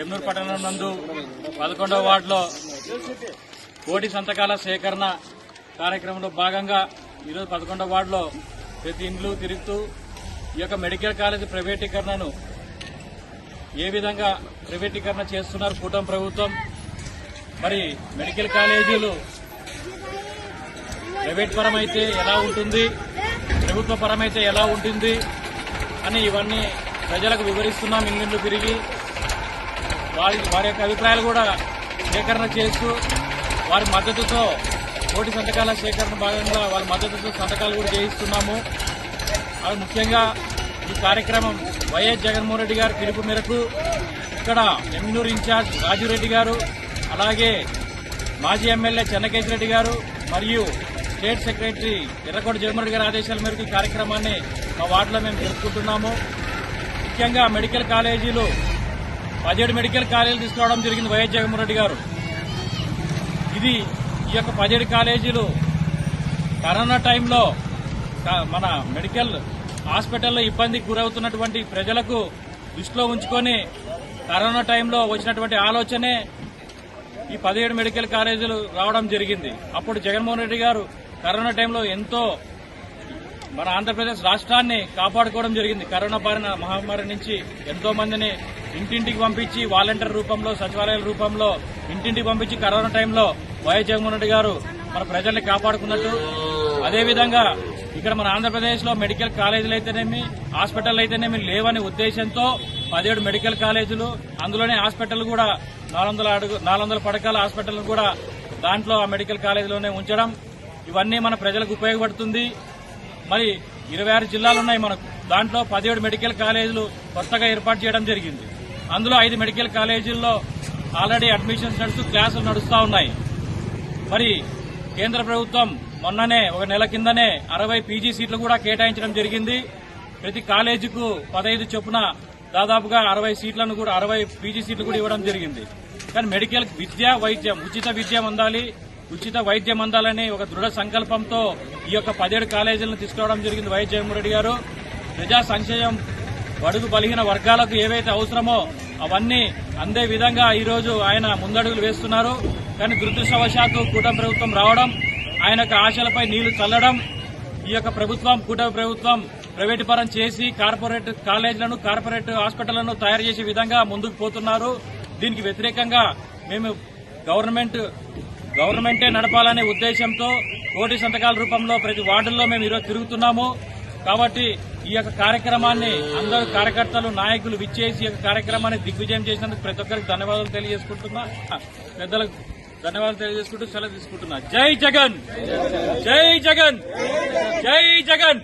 ఏమ్నూరు పట్టణం నందు 11వ వార్డులో కోటి సంతకాల సేకరణ కార్యక్రమంలో భాగంగా ఈరోజు 11వ వార్డులో ప్రతి ఇండ్లు తిరుగుతూ ఈ యొక్క మెడికల్ కాలేజీ ప్రైవేటీకరణను ఏ విధంగా ప్రైవేటీకరణ చేస్తున్నారు కూటమి ప్రభుత్వం, మరి మెడికల్ కాలేజీలు ప్రైవేట్ పరమైతే ఎలా ఉంటుంది, ప్రభుత్వ పరమైతే ఎలా ఉంటుంది అని ఇవన్నీ ప్రజలకు వివరిస్తున్నాం. ఇండ్లు తిరిగి వారి యొక్క అభిప్రాయాలు కూడా సేకరణ చేస్తూ వారి మద్దతుతో కోటి సంతకాల సేకరణ భాగంగా వారి మద్దతుతో సంతకాలు కూడా చేయిస్తున్నాము. అది ముఖ్యంగా ఈ కార్యక్రమం వైఎస్ జగన్మోహన్ రెడ్డి గారి పిలుపు మేరకు ఇక్కడ ఎమ్నూరు ఇన్ఛార్జ్ రాజురెడ్డి గారు, అలాగే మాజీ ఎమ్మెల్యే చెన్నకేశ్వరరెడ్డి గారు మరియు స్టేట్ సెక్రటరీ ఎర్రకోట జగన్మోహన్ రెడ్డి గారి ఆదేశాల మేరకు ఈ కార్యక్రమాన్ని మా వార్డులో మేము జరుపుకుంటున్నాము. ముఖ్యంగా మెడికల్ కాలేజీలు 17 మెడికల్ కాలేజీలు తీసుకురావడం జరిగింది వైఎస్ జగన్మోహన్ రెడ్డి గారు. ఈ యొక్క 17 కాలేజీలు కరోనా టైంలో మన మెడికల్ హాస్పిటల్లో ఇబ్బందికి గురవుతున్నటువంటి ప్రజలకు దృష్టిలో ఉంచుకొని కరోనా టైంలో వచ్చినటువంటి ఆలోచనే ఈ 17 మెడికల్ కాలేజీలు రావడం జరిగింది. అప్పుడు జగన్మోహన్ రెడ్డి గారు కరోనా టైంలో ఎంతో మన ఆంధ్రప్రదేశ్ రాష్ట్రాన్ని కాపాడుకోవడం జరిగింది. కరోనా బారిన మహమ్మారి నుంచి ఎంతో మందిని ఇంటింటికి పంపించి వాలంటీర్ రూపంలో, సచివాలయాల రూపంలో ఇంటింటికి పంపించి కరోనా టైంలో వైఎస్ జగన్మోహన్ రెడ్డి గారు మన ప్రజల్ని కాపాడుకున్నట్టు, అదేవిధంగా ఇక్కడ మన ఆంధ్రప్రదేశ్ లో మెడికల్ కాలేజీలు అయితేనేమి హాస్పిటల్ అయితేనేమి లేవనే ఉద్దేశంతో 17 మెడికల్ కాలేజీలు, అందులోనే హాస్పిటల్ కూడా 400 పడకల హాస్పిటల్ కూడా దాంట్లో ఆ మెడికల్ కాలేజీలోనే ఉంచడం, ఇవన్నీ మన ప్రజలకు ఉపయోగపడుతుంది. మరి 26 జిల్లాలున్నాయి మనకు. దాంట్లో 17 మెడికల్ కాలేజీలు కొత్తగా ఏర్పాటు చేయడం జరిగింది. అందులో 5 మెడికల్ కాలేజీల్లో ఆల్రెడీ అడ్మిషన్స్ నడుస్తూ క్లాసులు నడుస్తూ ఉన్నాయి. మరి కేంద్ర ప్రభుత్వం మొన్ననే ఒక నెల కిందనే 60 పీజీ సీట్లు కూడా కేటాయించడం జరిగింది. ప్రతి కాలేజీకు 15 చొప్పున దాదాపుగా 60 సీట్లను కూడా 60 పీజీ సీట్లు కూడా ఇవ్వడం జరిగింది. కానీ మెడికల్ విద్య, వైద్యం, ఉచిత విద్య అందాలి, ఉచిత వైద్యం అందాలని ఒక దృఢ సంకల్పంతో ఈ యొక్క 17 కాలేజీలను తీసుకురావడం జరిగింది వైఎస్ జగన్మోహన్ రెడ్డి గారు. ప్రజా సంక్షేమం, బడుగు బలహీన వర్గాలకు ఏవైతే అవసరమో అవన్నీ అందే విధంగా ఈ రోజు ఆయన ముందడుగులు వేస్తున్నారు. కానీ దురదృష్టవశాత్తు కూటమి ప్రభుత్వం రావడం, ఆయన యొక్క ఆశలపై నీళ్లు చల్లడం, ఈ యొక్క ప్రభుత్వం కూటమి ప్రభుత్వం ప్రైవేటు పరం చేసి కార్పొరేట్ కాలేజీలను, కార్పొరేట్ హాస్పిటళ్లను తయారు చేసే విధంగా ముందుకు పోతున్నారు. దీనికి వ్యతిరేకంగా మేము గవర్నమెంటే నడపాలనే ఉద్దేశంతో కోటి సంతకాల రూపంలో ప్రతి వార్డుల్లో మేము ఈరోజు తిరుగుతున్నాము. కాబట్టి ఈ యొక్క కార్యక్రమాన్ని అందరూ కార్యకర్తలు, నాయకులు విచ్చేసి ఈ యొక్క కార్యక్రమాన్ని దిగ్విజయం చేసినందుకు ప్రతి ఒక్కరికి ధన్యవాదాలు తెలియజేసుకుంటున్నా. పెద్దలకు ధన్యవాదాలు తెలియజేసుకుంటూ సెలవు తీసుకుంటున్నా. జై జగన్, జై జగన్, జై జగన్.